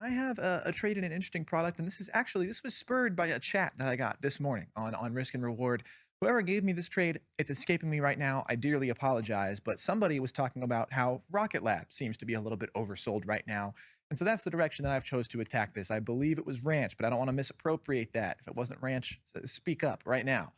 I have a trade in an interesting product, and this was spurred by a chat that I got this morning on Risk and Reward. Whoever gave me this trade, it's escaping me right now. I dearly apologize, but somebody was talking about how Rocket Lab seems to be a little bit oversold right now. And so that's the direction that I've chose to attack this. I believe it was Ranch, but I don't want to misappropriate that. If it wasn't Ranch, speak up right now.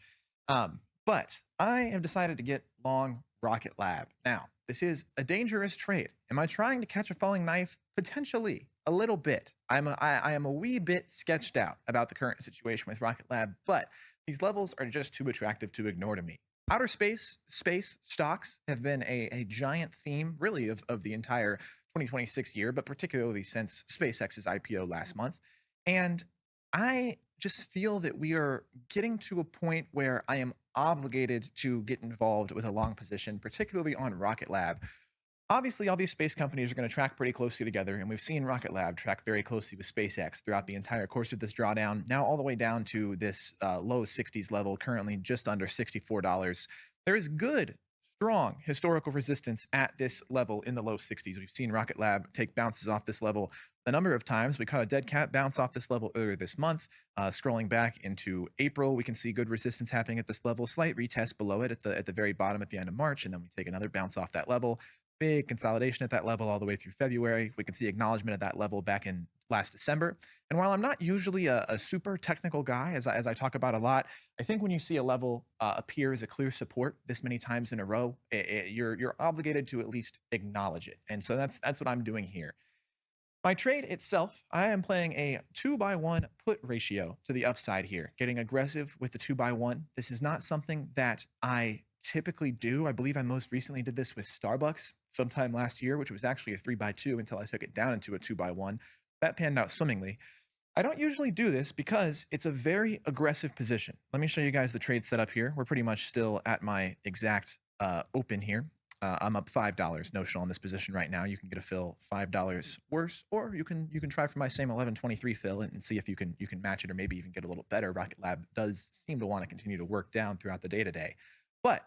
But I have decided to get long Rocket Lab. Now, this is a dangerous trade. Am I trying to catch a falling knife? Potentially, a little bit. I am a wee bit sketched out about the current situation with Rocket Lab, but these levels are just too attractive to ignore to me. Outer space stocks have been a giant theme, really, of the entire 2026 year, but particularly since SpaceX's IPO last month. And I just feel that we are getting to a point where I am obligated to get involved with a long position, particularly on Rocket Lab. Obviously, all these space companies are going to track pretty closely together, and we've seen Rocket Lab track very closely with SpaceX throughout the entire course of this drawdown, now all the way down to this low 60s level, currently just under $64. There is good, strong historical resistance at this level in the low 60s. We've seen Rocket Lab take bounces off this level a number of times. We caught a dead cat bounce off this level earlier this month. Scrolling back into April, we can see good resistance happening at this level, slight retest below it at the very bottom at the end of March, and then we take another bounce off that level. Big consolidation at that level all the way through February. We can see acknowledgement at that level back in last December. And while I'm not usually a super technical guy, as I talk about a lot, I think when you see a level appear as a clear support this many times in a row, you're obligated to at least acknowledge it. And so that's what I'm doing here. My trade itself, I am playing a 2-by-1 put ratio to the upside here, getting aggressive with the 2-by-1. This is not something that I typically do. I believe I most recently did this with Starbucks sometime last year, which was actually a 3-by-2 until I took it down into a 2-by-1. That panned out swimmingly. I don't usually do this because it's a very aggressive position. Let me show you guys the trade setup here. We're pretty much still at my exact open here. I'm up $5 notional on this position right now. You can get a fill $5 worse, or you can try for my same 11.23 fill and see if you can match it, or maybe even get a little better. Rocket Lab does seem to want to continue to work down throughout the day to day. But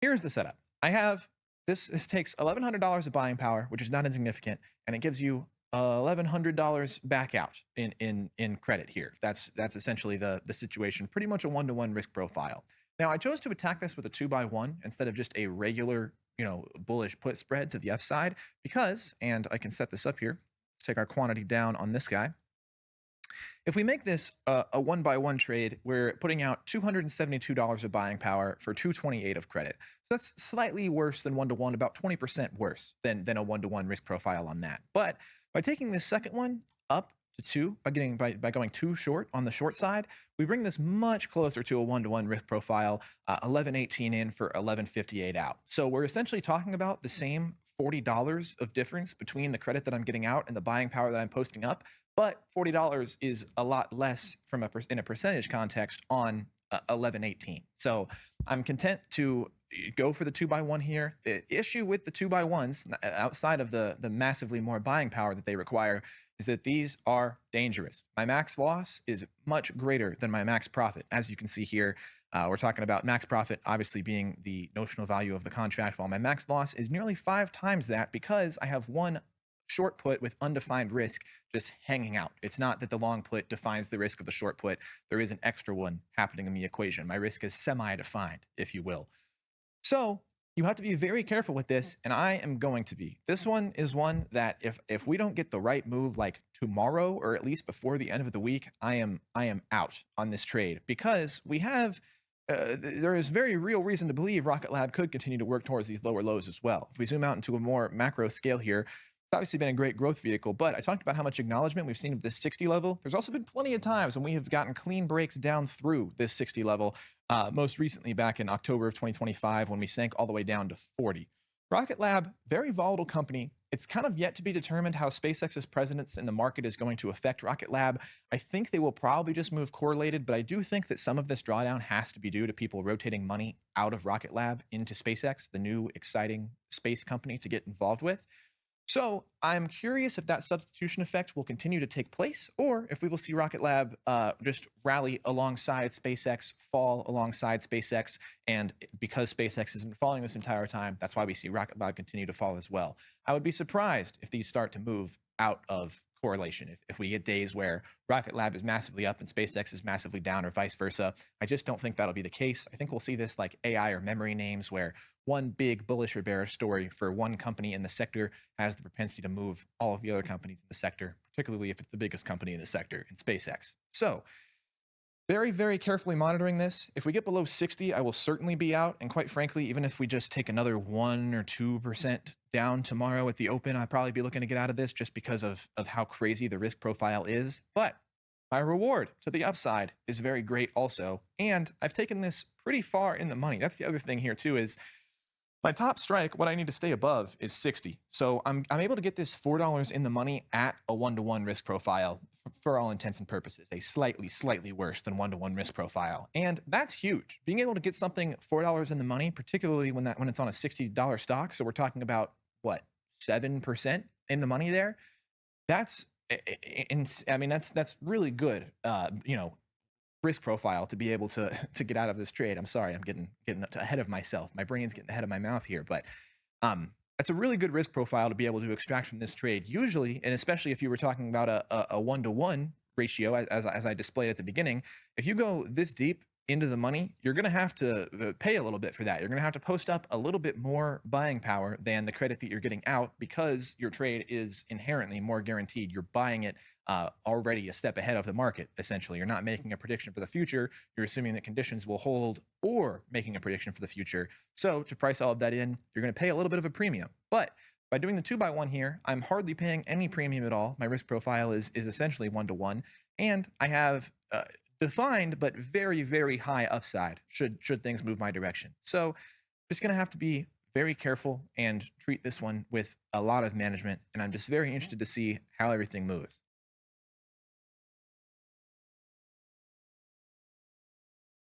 here's the setup. I have this takes $1,100 of buying power, which is not insignificant, and it gives you $1,100 back out in credit here. That's essentially the situation. Pretty much a 1-to-1 risk profile. Now, I chose to attack this with a 2-by-1 instead of just a regular, bullish put spread to the upside because, and I can set this up here. Let's take our quantity down on this guy. If we make this a 1-by-1 trade, we're putting out $272 of buying power for $228 of credit. So that's slightly worse than 1-to-1, about 20% worse than a 1-to-1 risk profile on that. But by taking this second one up to 2, by going too short on the short side, we bring this much closer to a 1-to-1 risk profile, 11.18 in for 11.58 out. So we're essentially talking about the same $40 of difference between the credit that I'm getting out and the buying power that I'm posting up, but $40 is a lot less in a percentage context on 11.18. So I'm content to go for the 2-by-1 here. The issue with the 2-by-1s, outside of the massively more buying power that they require, is that these are dangerous. My max loss is much greater than my max profit. As you can see here, we're talking about max profit obviously being the notional value of the contract, while my max loss is nearly 5 times that because I have one short put with undefined risk just hanging out. It's not that the long put defines the risk of the short put. There is an extra one happening in the equation. My risk is semi-defined, if you will. So you have to be very careful with this, and I am going to be. This one is one that if we don't get the right move like tomorrow or at least before the end of the week, I am out on this trade because we have there is very real reason to believe Rocket Lab could continue to work towards these lower lows as well. If we zoom out into a more macro scale here, it's obviously been a great growth vehicle, but I talked about how much acknowledgement we've seen of this 60 level. There's also been plenty of times when we have gotten clean breaks down through this 60 level, most recently back in October of 2025 when we sank all the way down to 40. Rocket Lab, very volatile company. It's kind of yet to be determined how SpaceX's presence in the market is going to affect Rocket Lab. I think they will probably just move correlated, but I do think that some of this drawdown has to be due to people rotating money out of Rocket Lab into SpaceX, the new exciting space company to get involved with. So I'm curious if that substitution effect will continue to take place, or if we will see Rocket Lab just rally alongside SpaceX, fall alongside SpaceX, and because SpaceX has been falling this entire time, that's why we see Rocket Lab continue to fall as well. I would be surprised if these start to move out of correlation. If we get days where Rocket Lab is massively up and SpaceX is massively down, or vice versa, I just don't think that'll be the case. I think we'll see this like AI or memory names, where one big bullish or bearish story for one company in the sector has the propensity to move all of the other companies in the sector, particularly if it's the biggest company in the sector in SpaceX. So very, very carefully monitoring this. If we get below 60, I will certainly be out. And quite frankly, even if we just take another 1 or 2% down tomorrow at the open, I'd probably be looking to get out of this just because of how crazy the risk profile is. But my reward to the upside is very great also. And I've taken this pretty far in the money. That's the other thing here too, is my top strike, what I need to stay above, is 60. So I'm able to get this $4 in the money at a 1-to-1 risk profile for all intents and purposes, a slightly worse than 1-to-1 risk profile. And that's huge. Being able to get something $4 in the money, particularly when it's on a $60 stock. So we're talking about what, 7% in the money there. That's, I mean, that's really good, risk profile to be able to get out of this trade. I'm sorry, I'm getting ahead of myself. My brain's getting ahead of my mouth here, but that's a really good risk profile to be able to extract from this trade. Usually, and especially if you were talking about a 1-to-1 ratio, as I displayed at the beginning, if you go this deep into the money, you're going to have to pay a little bit for that. You're going to have to post up a little bit more buying power than the credit that you're getting out, because your trade is inherently more guaranteed. You're buying it already a step ahead of the market. Essentially, you're not making a prediction for the future. You're assuming that conditions will hold, or making a prediction for the future. So to price all of that in, you're going to pay a little bit of a premium. But by doing the 2x1 here, I'm hardly paying any premium at all. My risk profile is essentially 1-to-1, and I have defined but very, very high upside should things move my direction. So just going to have to be very careful and treat this one with a lot of management. And I'm just very interested to see how everything moves.